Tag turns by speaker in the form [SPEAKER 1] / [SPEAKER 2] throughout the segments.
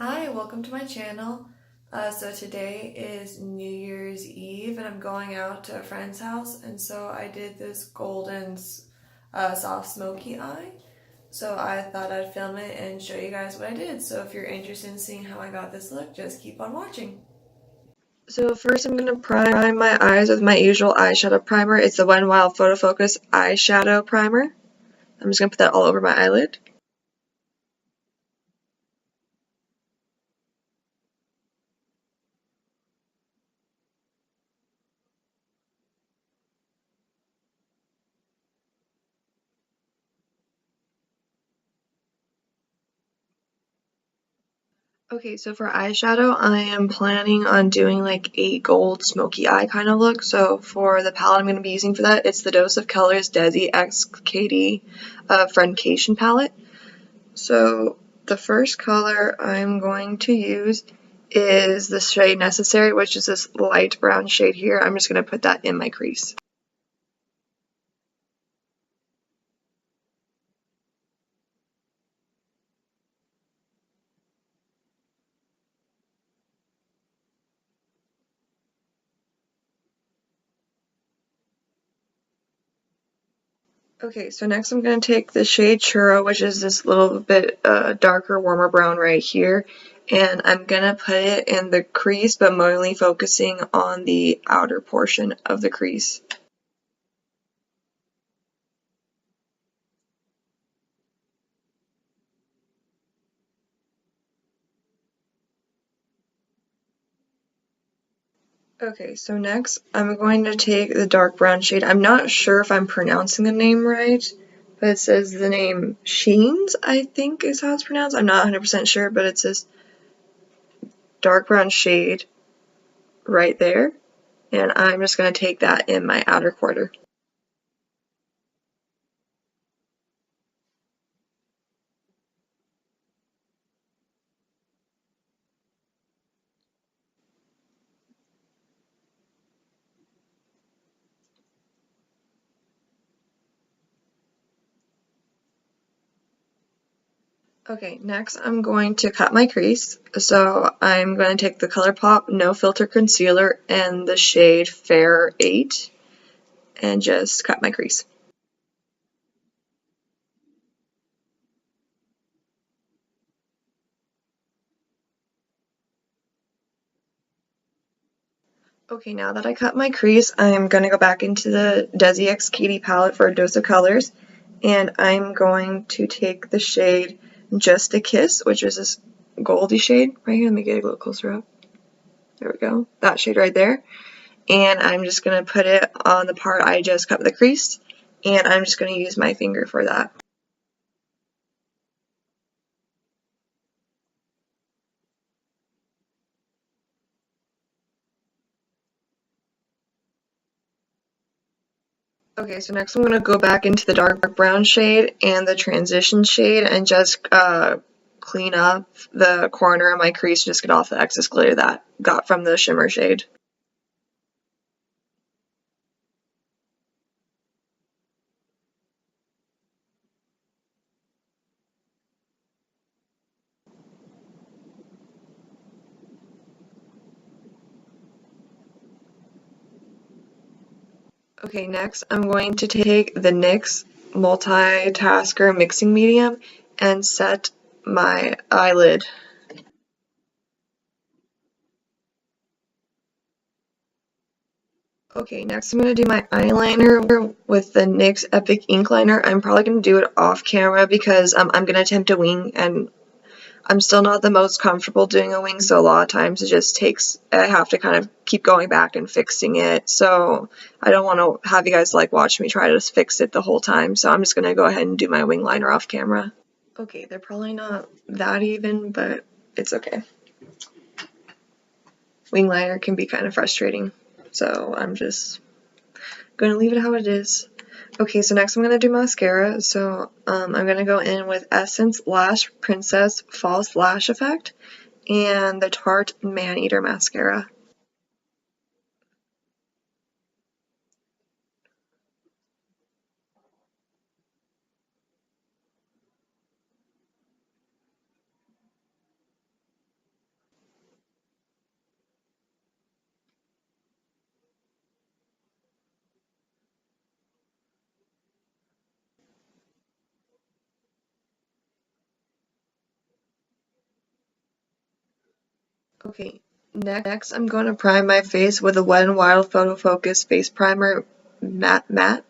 [SPEAKER 1] Hi, welcome to my channel. So today is New Year's Eve and I'm going out to a friend's house, and so I did this golden soft smoky eye. So I thought I'd film it and show you guys what I did. So if you're interested in seeing how I got this look, just keep on watching. So first I'm going to prime my eyes with my usual eyeshadow primer. It's the Wet n Wild PhotoFocus eyeshadow primer. I'm just going to put that all over my eyelid. Okay, so for eyeshadow, I am planning on doing like a gold smoky eye kind of look. So for the palette I'm going to be using for that, it's the Dose of Colors Desi X Katy Friendcation palette. So the first color I'm going to use is the shade Necessary, which is this light brown shade here. I'm just going to put that in my crease. Okay, so next I'm going to take the shade Churro, which is this little bit darker, warmer brown right here, and I'm going to put it in the crease, but mainly focusing on the outer portion of the crease. Okay, so next I'm going to take the dark brown shade. I'm not sure if I'm pronouncing the name right, but it says the name Sheens, I think is how it's pronounced. I'm not 100% sure, but it's this dark brown shade right there, and I'm just going to take that in my outer quarter. Okay, next I'm going to cut my crease. So I'm going to take the Colourpop No Filter Concealer in the shade Fair 8 and just cut my crease. Okay, now that I cut my crease, I'm going to go back into the Desi X Katy palette for a dose of colors, and I'm going to take the shade Just a Kiss, which is this goldy shade right here. Let me get a little closer up. There we go. That shade right there. And I'm just going to put it on the part I just cut with the crease, and I'm just going to use my finger for that. Okay, so next I'm going to go back into the dark brown shade and the transition shade and just clean up the corner of my crease, just get off the excess glitter that got from the shimmer shade. Okay, next I'm going to take the NYX Multitasker mixing medium and set my eyelid. Okay, next I'm going to do my eyeliner with the NYX Epic Ink Liner. I'm probably going to do it off camera because I'm going to attempt a wing, and I'm still not the most comfortable doing a wing, so a lot of times it just takes, I have to kind of keep going back and fixing it, so I don't want to have you guys like watch me try to just fix it the whole time, so I'm just going to go ahead and do my wing liner off camera. Okay, they're probably not that even, but it's okay. Wing liner can be kind of frustrating, so I'm just going to leave it how it is. Okay, so next I'm going to do mascara. So I'm going to go in with Essence Lash Princess False Lash Effect and the Tarte Maneater mascara. Okay, next I'm going to prime my face with a Wet n Wild PhotoFocus Face Primer Matte.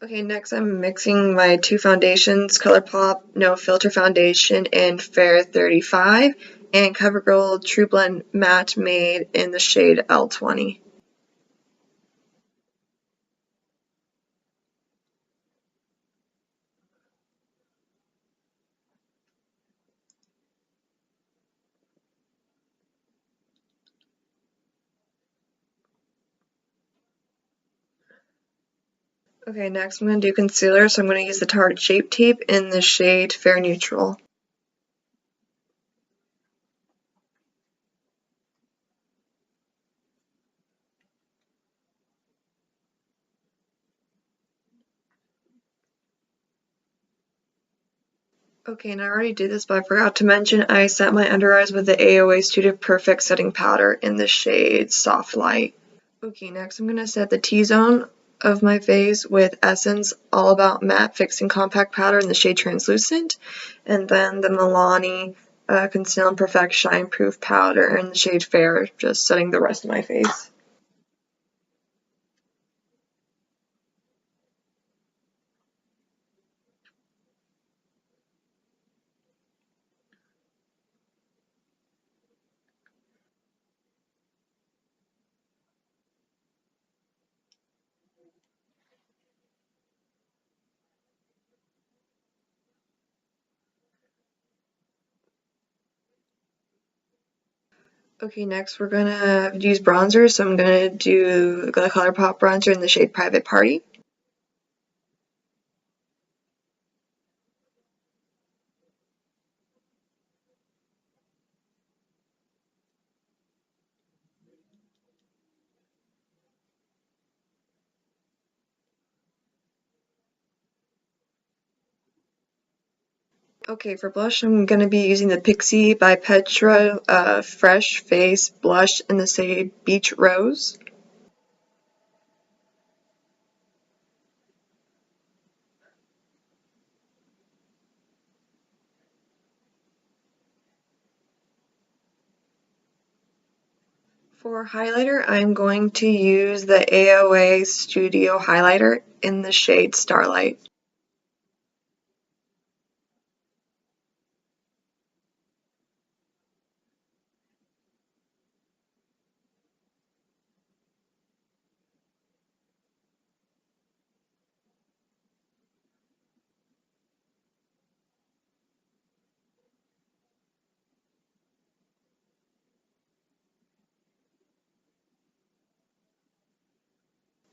[SPEAKER 1] Okay, next I'm mixing my two foundations, Colourpop No Filter Foundation in Fair 35 and Covergirl Trublend Matte Made in the shade L20. Okay, next I'm going to do concealer, so I'm going to use the Tarte Shape Tape in the shade Fair Neutral. Okay, and I already did this, but I forgot to mention I set my under eyes with the AOA Studio Perfect Setting Powder in the shade Soft Light. Okay, next I'm going to set the T-zone of my face with Essence All About Matte Fixing Compact Powder in the shade Translucent, and then the Milani Conceal and Perfect Shine Proof Powder in the shade Fair, just setting the rest of my face. Okay, next we're gonna use bronzer, so I'm gonna do the Colourpop bronzer in the shade Private Party. Okay, for blush, I'm going to be using the Pixi by Petra Fresh Face Blush in the shade Beach Rose. For highlighter, I'm going to use the AOA Studio Highlighter in the shade Starlight.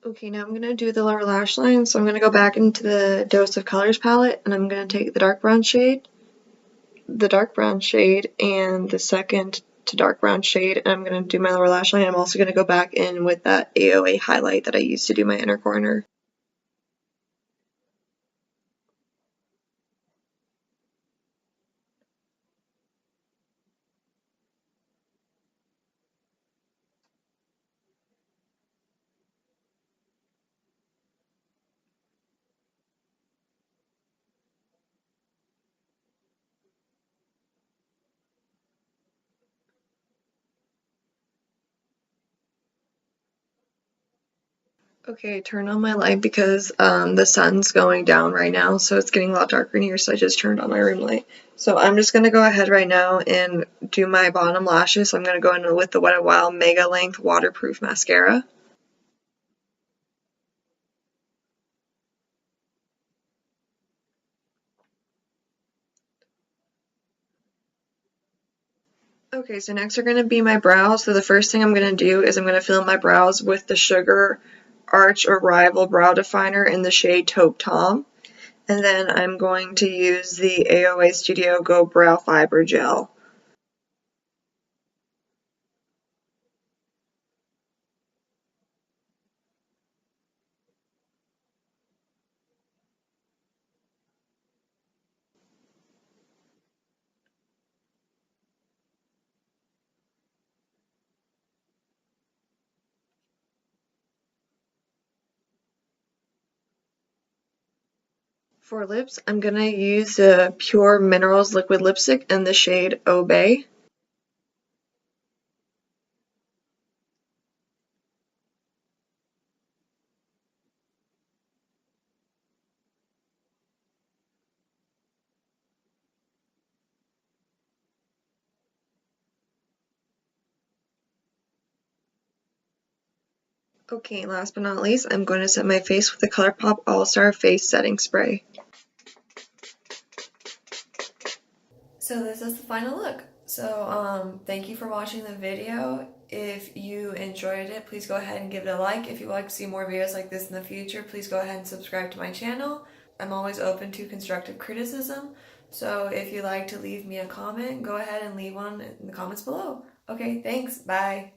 [SPEAKER 1] Okay, now I'm going to do the lower lash line, so I'm going to go back into the Dose of Colors palette, and I'm going to take the dark brown shade, and the second to dark brown shade, and I'm going to do my lower lash line. I'm also going to go back in with that AOA highlight that I used to do my inner corner. Okay, turn on my light because the sun's going down right now, so it's getting a lot darker in here, so I just turned on my room light. So I'm just going to go ahead right now and do my bottom lashes. So I'm going to go in with the Wet n Wild Megalength Waterproof Mascara. Okay, so next are going to be my brows. So the first thing I'm going to do is I'm going to fill in my brows with the Sugar Arch Arrival Brow Definer in the shade Taupe Tom. And then I'm going to use the AOA Studio Go Brow Fiber Gel. For lips, I'm gonna use the Pure Minerals Liquid Lipstick in the shade Obey. Okay, last but not least, I'm going to set my face with the Colourpop All-Star Face Setting Spray. So this is the final look. So thank you for watching the video. If you enjoyed it, please go ahead and give it a like. If you'd like to see more videos like this in the future, please go ahead and subscribe to my channel. I'm always open to constructive criticism. So if you'd like to leave me a comment, go ahead and leave one in the comments below. Okay, thanks. Bye.